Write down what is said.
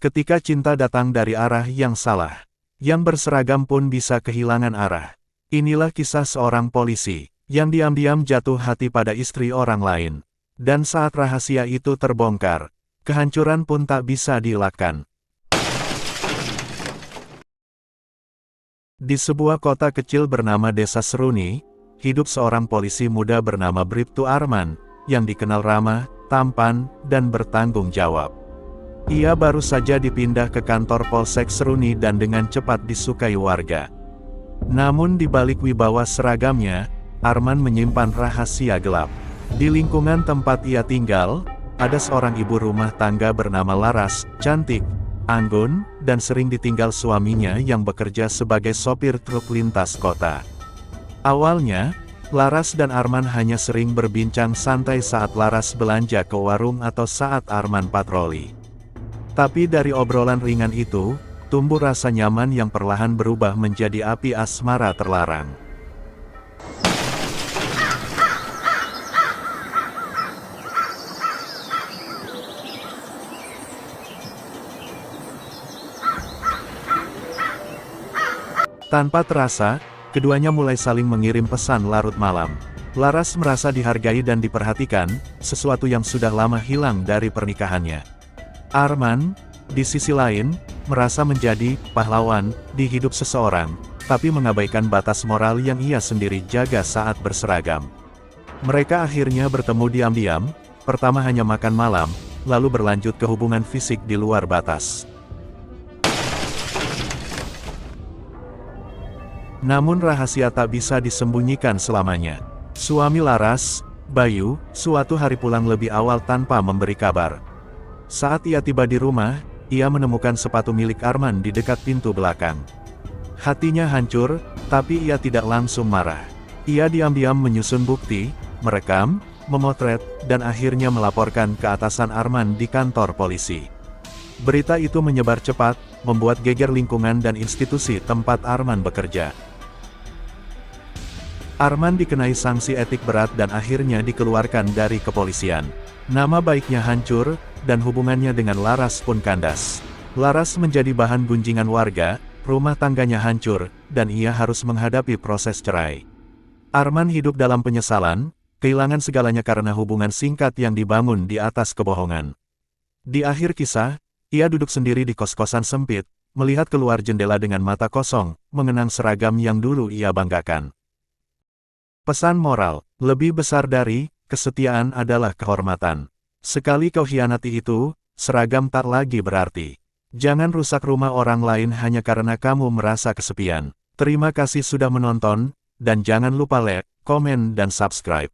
Ketika cinta datang dari arah yang salah, yang berseragam pun bisa kehilangan arah. Inilah kisah seorang polisi yang diam-diam jatuh hati pada istri orang lain. Dan saat rahasia itu terbongkar, kehancuran pun tak bisa dielakkan. Di sebuah kota kecil bernama Desa Seruni, hidup seorang polisi muda bernama Bribtu Arman, yang dikenal ramah, tampan, dan bertanggung jawab. Ia baru saja dipindah ke kantor Polsek Seruni dan dengan cepat disukai warga. Namun di balik wibawa seragamnya, Arman menyimpan rahasia gelap. Di lingkungan tempat ia tinggal, ada seorang ibu rumah tangga bernama Laras, cantik, anggun, dan sering ditinggal suaminya yang bekerja sebagai sopir truk lintas kota. Awalnya, Laras dan Arman hanya sering berbincang santai saat Laras belanja ke warung atau saat Arman patroli. Tapi dari obrolan ringan itu, tumbuh rasa nyaman yang perlahan berubah menjadi api asmara terlarang. Tanpa terasa, keduanya mulai saling mengirim pesan larut malam. Laras merasa dihargai dan diperhatikan, sesuatu yang sudah lama hilang dari pernikahannya. Arman, di sisi lain, merasa menjadi pahlawan di hidup seseorang, tapi mengabaikan batas moral yang ia sendiri jaga saat berseragam. Mereka akhirnya bertemu diam-diam, pertama hanya makan malam, lalu berlanjut ke hubungan fisik di luar batas. Namun rahasia tak bisa disembunyikan selamanya. Suami Laras, Bayu, suatu hari pulang lebih awal tanpa memberi kabar. Saat ia tiba di rumah, ia menemukan sepatu milik Arman di dekat pintu belakang. Hatinya hancur, tapi ia tidak langsung marah. Ia diam-diam menyusun bukti, merekam, memotret, dan akhirnya melaporkan ke atasan Arman di kantor polisi. Berita itu menyebar cepat, membuat geger lingkungan dan institusi tempat Arman bekerja. Arman dikenai sanksi etik berat dan akhirnya dikeluarkan dari kepolisian. Nama baiknya hancur, dan hubungannya dengan Laras pun kandas. Laras menjadi bahan gunjingan warga, rumah tangganya hancur, dan ia harus menghadapi proses cerai. Arman hidup dalam penyesalan, kehilangan segalanya karena hubungan singkat yang dibangun di atas kebohongan. Di akhir kisah, ia duduk sendiri di kos-kosan sempit, melihat keluar jendela dengan mata kosong, mengenang seragam yang dulu ia banggakan. Pesan moral, lebih besar dari kesetiaan adalah kehormatan. Sekali kau hianati itu, seragam tak lagi berarti. Jangan rusak rumah orang lain hanya karena kamu merasa kesepian. Terima kasih sudah menonton, dan jangan lupa like, komen dan subscribe.